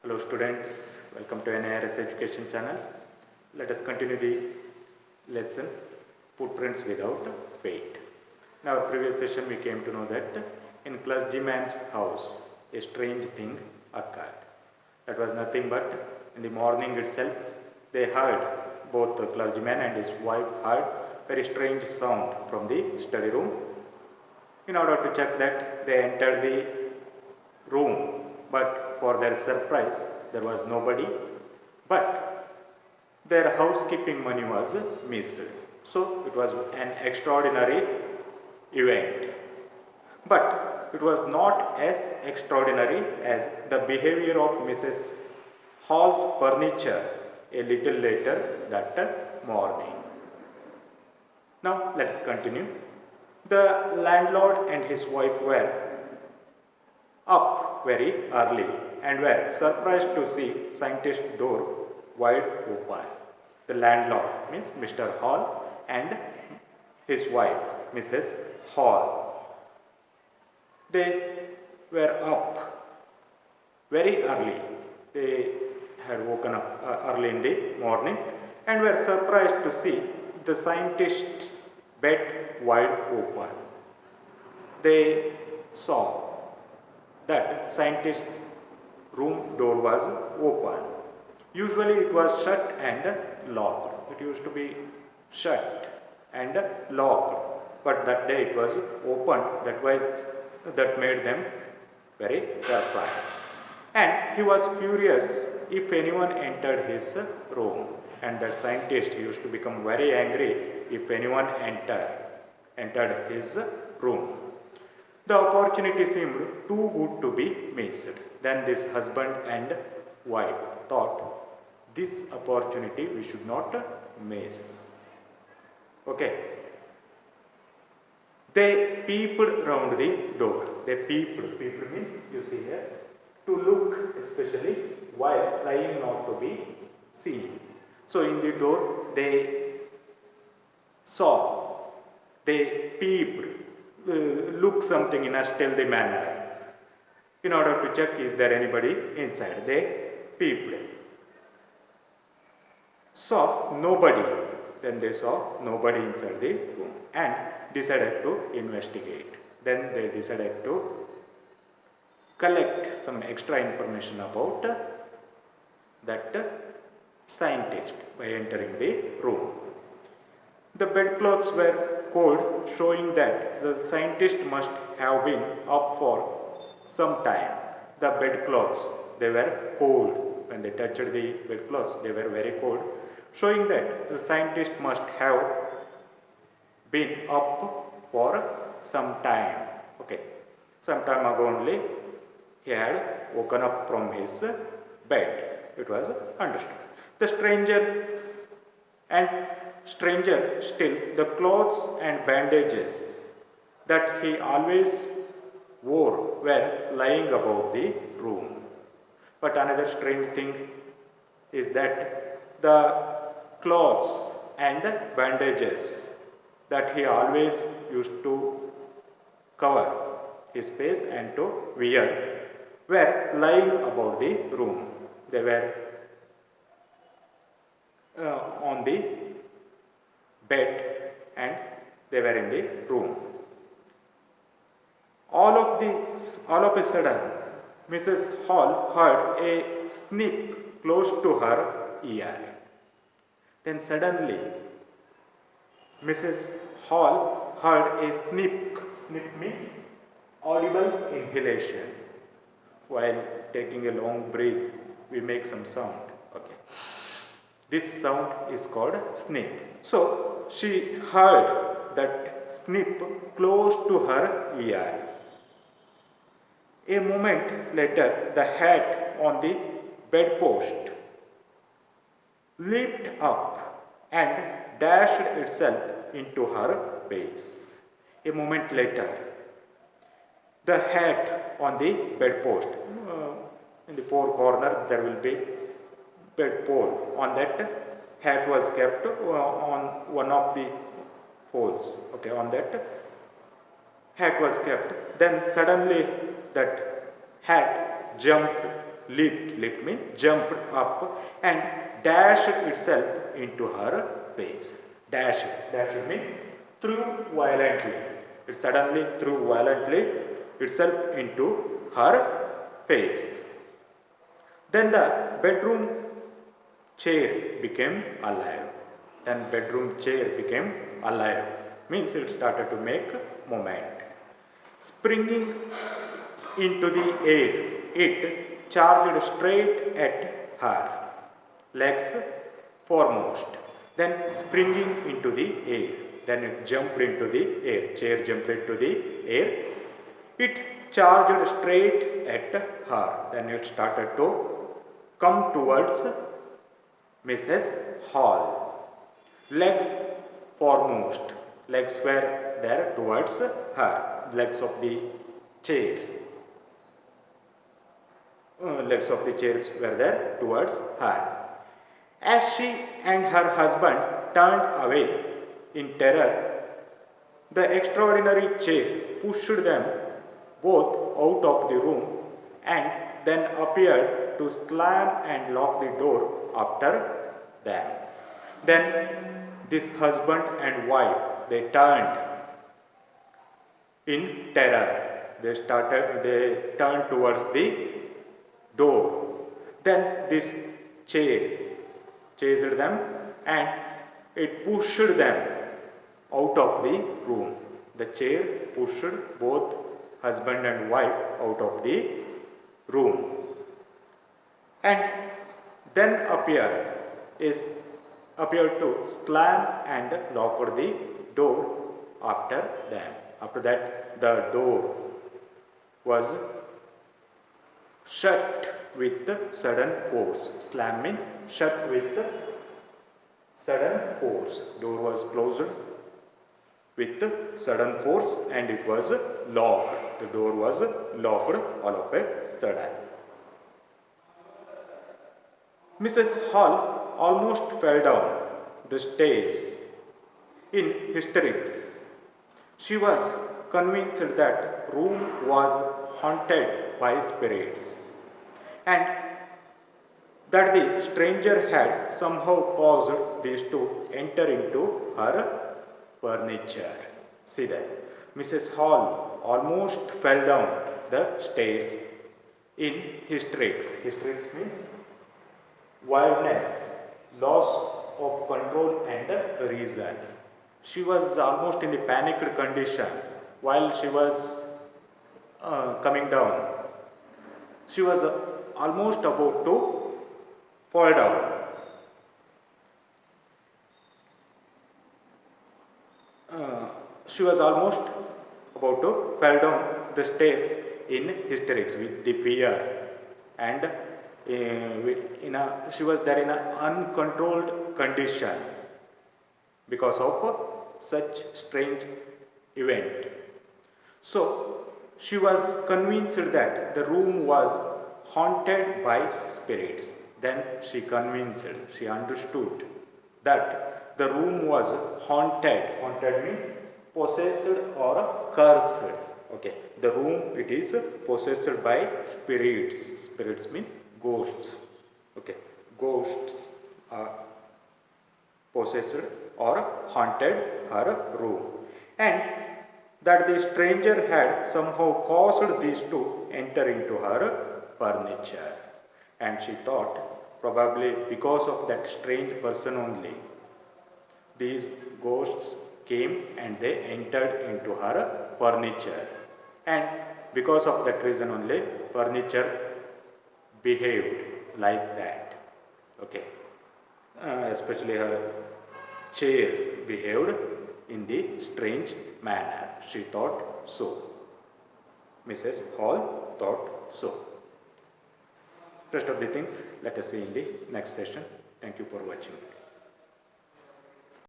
Hello students, welcome to NIRS Education channel. Let us continue the lesson Footprints Without Fate. In our previous session we came to know that in clergyman's house a strange thing occurred. That was nothing but in the morning itself they heard, both the clergyman and his wife heard very strange sound from the study room. In order to check that, they entered the room, but for their surprise there was nobody, but their housekeeping money was missed. So it was an extraordinary event, but it was not as extraordinary as the behavior of Mrs. Hall's furniture a little later that morning. Now let us continue. The landlord and his wife were up very early and were surprised to see scientist's door wide open. The landlord means Mr. Hall and his wife Mrs. Hall. They were up very early. They had woken up early in the morning and were surprised to see the scientist's bed wide open. They saw that scientist's room door was open. Usually it was shut and locked. It used to be shut and locked, but that day it was open. That made them very surprised. And he was furious if anyone entered his room. And that scientist used to become very angry if anyone entered his room. The opportunity seemed too good to be missed. Then this husband and wife thought, this opportunity we should not miss. Okay. They peeped round the door. They peeped. Peeped means, you see here, to look, especially while trying not to be seen. So in the door they saw, they peeped, look something in a stealthy manner in order to check is there anybody inside. They peeped, saw nobody. Then they saw nobody inside the room and decided to investigate. Then they decided to collect some extra information about that scientist by entering the room. The bedclothes were cold, showing that the scientist must have been up for some time. The bedclothes, they were cold. When they touched the bedclothes, they were very cold, showing that the scientist must have been up for some time. Okay, some time ago only he had woken up from his bed. It was understood. The stranger still, the clothes and bandages that he always wore were lying about the room. But another strange thing is that the clothes and bandages that he always used to cover his face and to wear were lying about the room. They were on the bed and they were in the room. All of a sudden, Mrs. Hall heard a snip close to her ear. Then suddenly, Mrs. Hall heard a snip. Snip means audible inhalation. While taking a long breath, we make some sound. Okay. This sound is called snip. So she heard that snip close to her ear. A moment later, the hat on the bedpost leaped up and dashed itself into her face. A moment later, the hat on the bedpost, in the four corner there will be bedpost. On that, hat was kept on one of the holes. Okay, on that hat was kept. Then suddenly that hat jumped leaped means jumped up and dashed itself into her face. Dashed means threw violently. It suddenly threw violently itself into her face. Then the bedroom chair became alive. Then bedroom chair became alive. Means it started to make movement. Springing into the air, it charged straight at her, legs foremost. Then springing into the air. Then it jumped into the air. Chair jumped into the air. It charged straight at her. Then it started to come towards Mrs. Hall. Legs foremost. Legs were there towards her. Legs of the chairs. Legs of the chairs were there towards her. As she and her husband turned away in terror, the extraordinary chair pushed them both out of the room and then appeared to slam and lock the door after them. Then this husband and wife, they turned in terror. They turned towards the door. Then this chair chased them and it pushed them out of the room. The chair pushed both husband and wife out of the room. And then appeared to slam and lock the door after them. After that, the door was shut with sudden force. Slam means shut with sudden force. Door was closed with sudden force and it was locked. The door was locked all of a sudden. Mrs. Hall almost fell down the stairs in hysterics. She was convinced that room was haunted by spirits and that the stranger had somehow caused these to enter into her furniture. See that. Mrs. Hall almost fell down the stairs in hysterics. Hysterics means wildness, loss of control and reason. She was almost in the panicked condition while she was coming down. She was almost about to fall down. She was almost about to fall down the stairs in hysterics with the fear and she was there in an uncontrolled condition because of such strange event. So she was convinced that the room was haunted by spirits. Then she understood that the room was haunted. Haunted means possessed or cursed. Okay, the room, it is possessed by spirits. Spirits mean ghosts. Okay, ghosts are possessed or haunted her room, and that the stranger had somehow caused these to enter into her furniture. And she thought probably because of that strange person only these ghosts came and they entered into her furniture, and because of that reason only furniture behaved like that. Okay, especially her chair behaved in the strange manner. She thought so. Mrs. Hall thought so. Rest of the things let us see in the next session. Thank you for watching.